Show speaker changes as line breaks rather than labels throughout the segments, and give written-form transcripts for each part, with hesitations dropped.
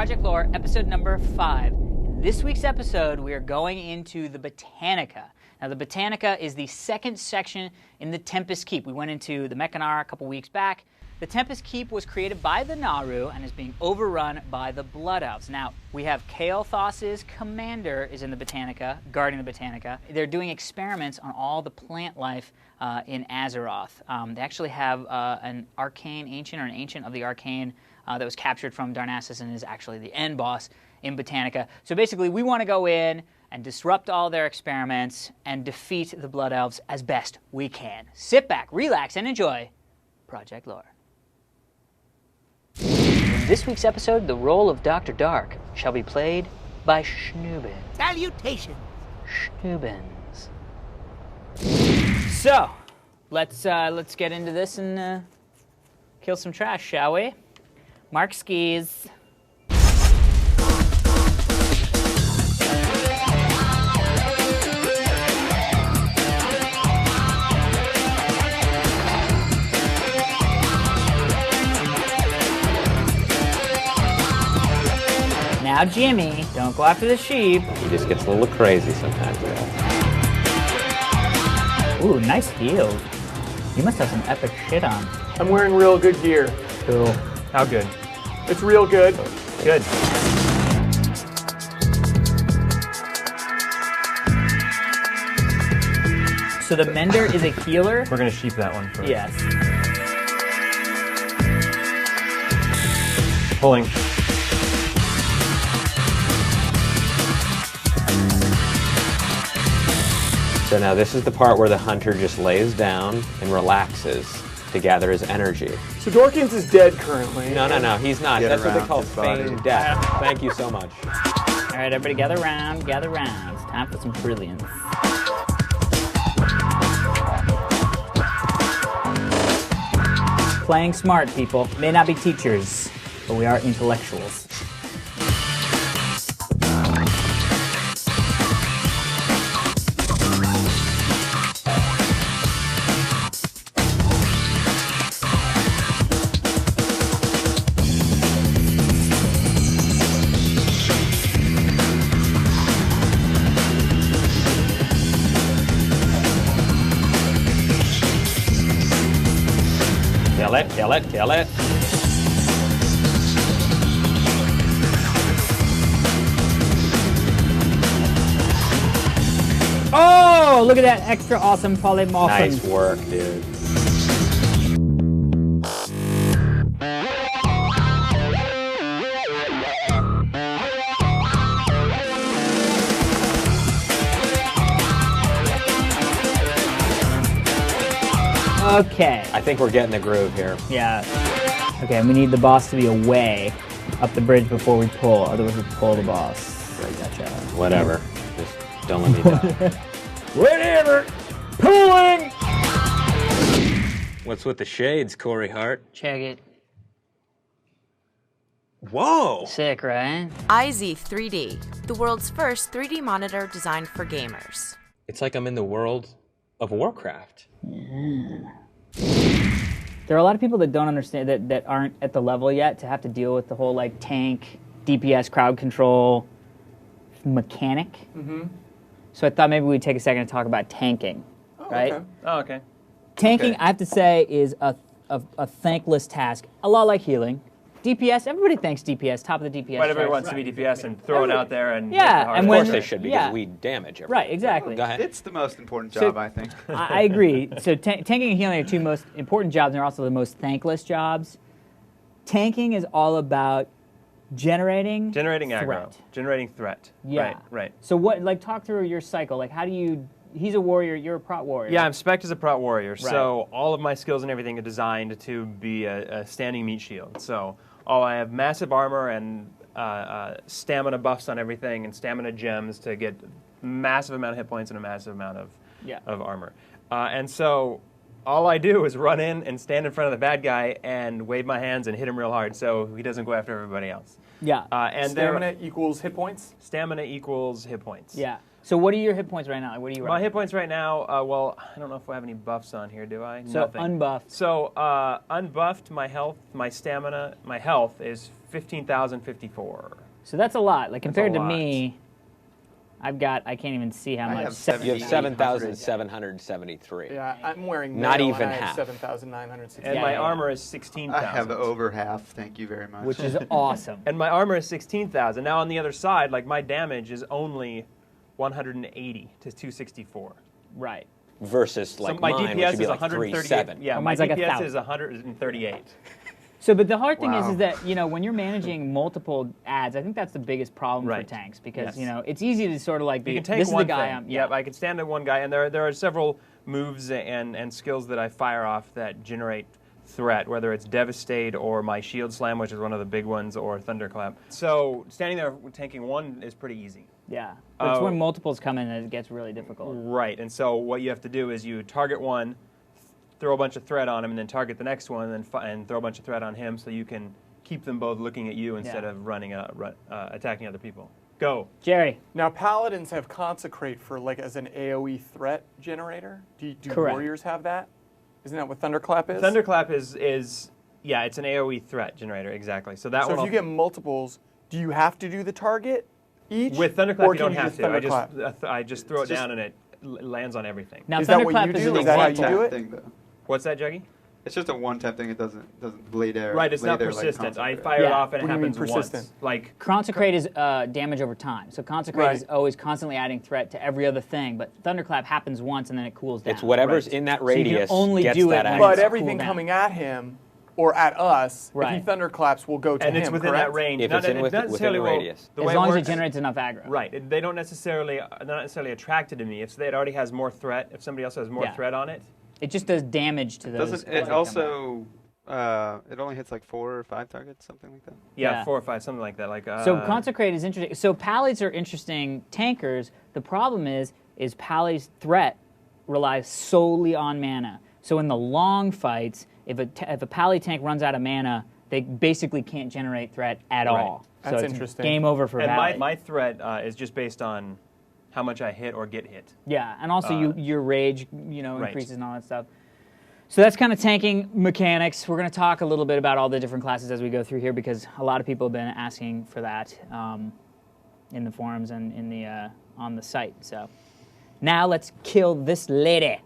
Project Lore, episode number 5. In this week's episode, we are going into the Botanica. Now, the Botanica is the second section in the Tempest Keep. We went into the Mechanar a couple weeks back. The Tempest Keep was created by the Naru and is being overrun by the Blood Elves. Now, we have Kael'thas's Commander is in the Botanica, guarding the Botanica. They're doing experiments on all the plant life in Azeroth. They actually have an arcane ancient, or an ancient of the arcane that was captured from Darnassus and is actually the end boss in Botanica. So basically, we want to go in and disrupt all their experiments and defeat the Blood Elves as best we can. Sit back, relax, and enjoy Project Lore. In this week's episode, the role of Dr. Dark shall be played by Schnoobin.
Salutations!
Schnoobins. So, let's get into this and kill some trash, shall we? Mark skis. Now, Jimmy, don't go after the sheep.
He just gets a little crazy sometimes.
Ooh, nice heal. You must have some epic shit on.
I'm wearing real good gear.
Cool.
How good?
It's real good.
Good.
So the Mender is a healer?
We're gonna sheep that one first.
Yes.
Pulling.
So now this is the part where the hunter just lays down and relaxes to gather his energy.
So Dorkins is dead currently.
No, he's not. That's what they call feigned death. Thank you so much.
All right, everybody gather round, gather round. It's time for some brilliance. Playing smart, people. May not be teachers, but we are intellectuals.
Kill it, kill it.
Oh, look at that extra awesome polymorphin.
Nice work, dude.
Okay.
I think we're getting the groove here.
Yeah. Okay, and we need the boss to be away up the bridge before we pull, otherwise we pull the boss. Right, gotcha.
Whatever. Just don't let me die.
Whatever! Pulling!
What's with the shades, Corey Hart?
Check it.
Whoa!
Sick, right?
IZ3D, the world's first 3D monitor designed for gamers.
It's like I'm in the world of Warcraft.
There are a lot of people that don't understand, that aren't at the level yet to have to deal with the whole like tank, DPS, crowd control mechanic. Mm-hmm. So I thought maybe we'd take a second to talk about tanking, right?
Okay.
Oh, okay.
Tanking,
Okay.
I have to say, is a thankless task. A lot like healing. DPS, everybody thanks DPS, top of the DPS.
But everybody
charts.
wants to be DPS and throw it out there and
Yeah,
make it hard.
and
Of
when-
course they should, because
yeah.
we damage everything.
Right, exactly.
Go ahead.
It's the most important
So-
job, I think.
I agree. So tanking and healing are two most important jobs, and they're also the most thankless jobs. Tanking is all about generating
Generating
threat.
aggro. Generating threat.
Yeah.
Right, right.
So what? Like, talk through your cycle. Like, how do you? He's a warrior. You're a prot warrior.
Yeah, I'm spec'd as a prot warrior,
Right.
so all of my skills and everything are designed to be a standing meat shield. So I have massive armor and stamina buffs on everything, and stamina gems to get massive amount of hit points and a massive amount of armor. And so all I do is run in and stand in front of the bad guy and wave my hands and hit him real hard so he doesn't go after everybody else.
Yeah.
And
Stamina equals hit points?
Stamina equals hit points.
Yeah. So what are your hit points right now? Like, what are you?
My hit points right now. Well, I don't know if I have any buffs on here. Do I?
So
Nothing.
unbuffed.
So unbuffed, my health, my stamina, my health is 15,054.
So that's a lot. Like compared to
lot.
me, I can't even see how much.
You have 7,773.
Yeah, I'm wearing
Not
mail,
even
and I have
half.
7,960.
And
Yeah,
my
yeah.
armor is 16,000.
I have over half. Thank you very much.
Which is awesome.
And my armor is 16,000. Now on the other side, like my damage is only 180 to 264.
Right.
Versus like
so my
mine, which
DPS
would be
is
like
138.
3,700.
Yeah,
Oh,
my
mine's like
DPS
1,000.
is 138.
So, but the hard thing
Wow.
is that, you know, when you're managing multiple ads, I think that's the biggest problem
Right.
for tanks because,
Yes.
you know, it's easy to sort of like
You
be,
can take
this is
one
the guy
thing.
I'm,
Yep, I can stand at one guy, and there are several moves and skills that I fire off that generate threat, whether it's Devastate or my Shield Slam, which is one of the big ones, or Thunderclap. So standing there tanking one is pretty easy.
Yeah. But it's
Oh.
when multiples come in that it gets really difficult.
Right, and so what you have to do is you target one, throw a bunch of threat on him, and then target the next one, and and throw a bunch of threat on him, so you can keep them both looking at you instead of attacking other people. Go.
Jerry.
Now, paladins have consecrate for like as an AOE threat generator. Do
Correct.
warriors have that? Isn't that what Thunderclap is?
Thunderclap is yeah, it's an AOE threat generator, exactly. So that
So
one.
if you get multiples, do you have to do the target each?
with Thunderclap,
or
you don't
can
have
just
to. I just throw it down and it lands on everything.
Now,
Is that what
Thunderclap
you
is
do?
an
Is that how you
example.
do it?
Thing, though.
What's that, Juggy?
It's just a one-tap thing. It doesn't lay there.
Right, it's
lay
not
there like
persistent. I
Consecrate.
fire it
Yeah.
off and it
What do you mean
happens
persistent?
once. Like
Consecrate is damage over time. So Consecrate
Right.
is always constantly adding threat to every other thing, but Thunderclap happens once and then it cools down.
It's whatever's
Right.
in that
So you can
radius
only
gets
do it
that
when
action.
But
it's
everything
cooldown.
coming at him or at us, if
Right.
he thunderclaps, will go to
and
him.
it's within
correct?
that range.
If
Not-
it's in
it
within
doesn't necessarily
the
will-
radius.
the
As
way
long as it
works-
generates enough aggro.
Right. They don't necessarily. They're not necessarily attracted to me. If it already has more threat, if somebody else has more
Yeah.
threat on it.
It just does damage to those.
Doesn't
as
it
they
also? It only hits like 4 or 5 targets, something like that.
Yeah,
Yeah.
4 or 5, something like that. Like
So Consecrate is interesting. So Pallies are interesting tankers. The problem is Pally's threat relies solely on mana. So in the long fights, if a Pally tank runs out of mana, they basically can't generate threat at
Right.
all. So
That's
it's
interesting.
game over for
And
Pally.
my threat is just based on how much I hit or get hit.
Yeah, and also your rage,
Right.
increases and all that stuff. So that's kind of tanking mechanics. We're going to talk a little bit about all the different classes as we go through here because a lot of people have been asking for that in the forums and in the on the site. So now let's kill this lady.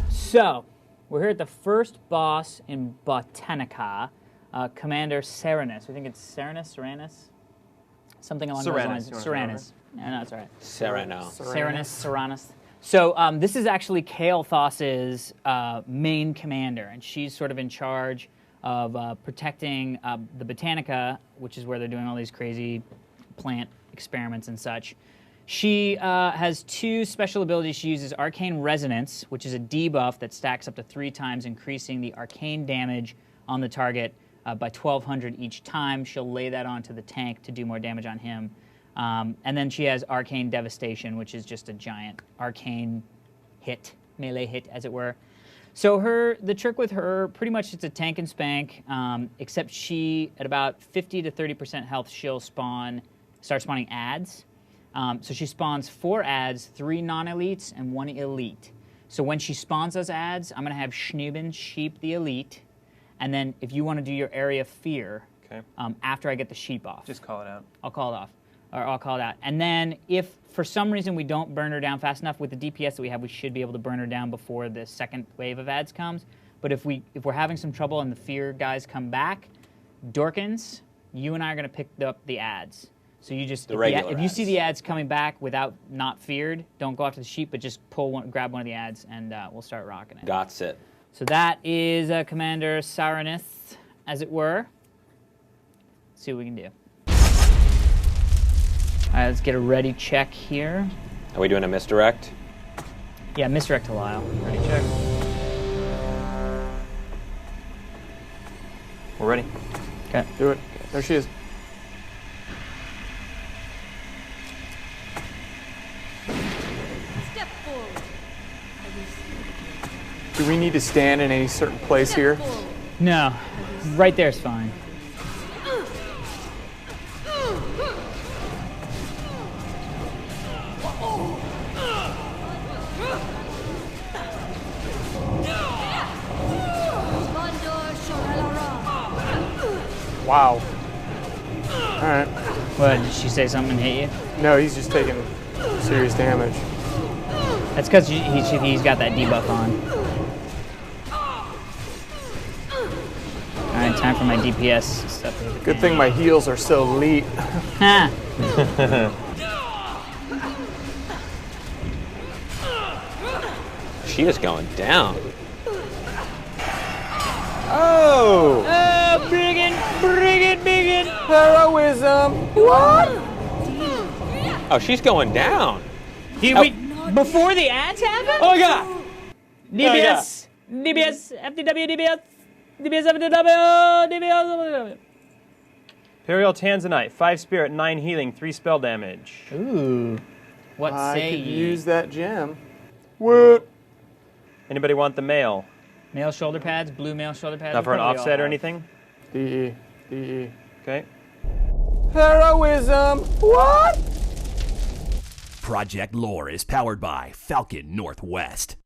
So we're here at the first boss in Botanica, Commander Sarannis. I think it's Sarannis? Something along those
Sarannis.
lines.
You wanna
Sarannis. Yeah, no, it's all right.
Sereno.
Sarannis. So this is actually Kael'thas's main commander, and she's sort of in charge of protecting the Botanica, which is where they're doing all these crazy plant experiments and such. She has 2 special abilities. She uses Arcane Resonance, which is a debuff that stacks up to 3 times, increasing the arcane damage on the target by 1,200 each time. She'll lay that onto the tank to do more damage on him. And then she has Arcane Devastation, which is just a giant arcane hit, melee hit, as it were. So the trick with her, pretty much it's a tank and spank, except she, at about 50 to 30% health, she'll start spawning ads. So she spawns 4 ads, 3 non-elites, and 1 elite. So when she spawns those ads, I'm going to have Schnuben sheep the elite. And then if you want to do your area of fear,
Okay.
after I get the sheep off.
Just call it out.
I'll call it off. Or I'll call it out. And then if for some reason we don't burn her down fast enough with the DPS that we have, we should be able to burn her down before the second wave of ads comes. But if we're having some trouble and the fear guys come back, Dorkins, you and I are going to pick up the ads. So you just if you see the ads coming back without not feared, don't go after the sheep, but just grab one of the ads, and we'll start rocking it.
Got it.
So that is Commander Sarannis, as it were. Let's see what we can do. All right, let's get a ready check here.
Are we doing a misdirect?
Yeah, misdirect to Lyle. Ready check.
We're ready.
Okay.
Do it. There she is.
Step forward.
Do we need to stand in any certain place here?
Step forward.
No, right there's fine.
Wow. All right.
What, did she say something and hit you?
No, he's just taking serious damage.
That's because he's got that debuff on. Alright, time for my DPS stuff.
Good thing my heals are so elite.
Ha!
She is going down. Oh!
Bring it!
Heroism. What?
Oh, she's going down.
Before the ads happen?
Oh my god!
DBS! DBS! FTW! DBS! DBS! FTW! DBS!
Imperial Tanzanite, 5 spirit, 9 healing, 3 spell damage.
Ooh. What
I
say
could
ye?
use that gem. What?
Anybody want the mail?
Male shoulder pads, blue male shoulder pads.
Not for an
What do we all
offset or
have?
anything?
DE.
Okay.
Heroism. What?
Project Lore is powered by Falcon Northwest.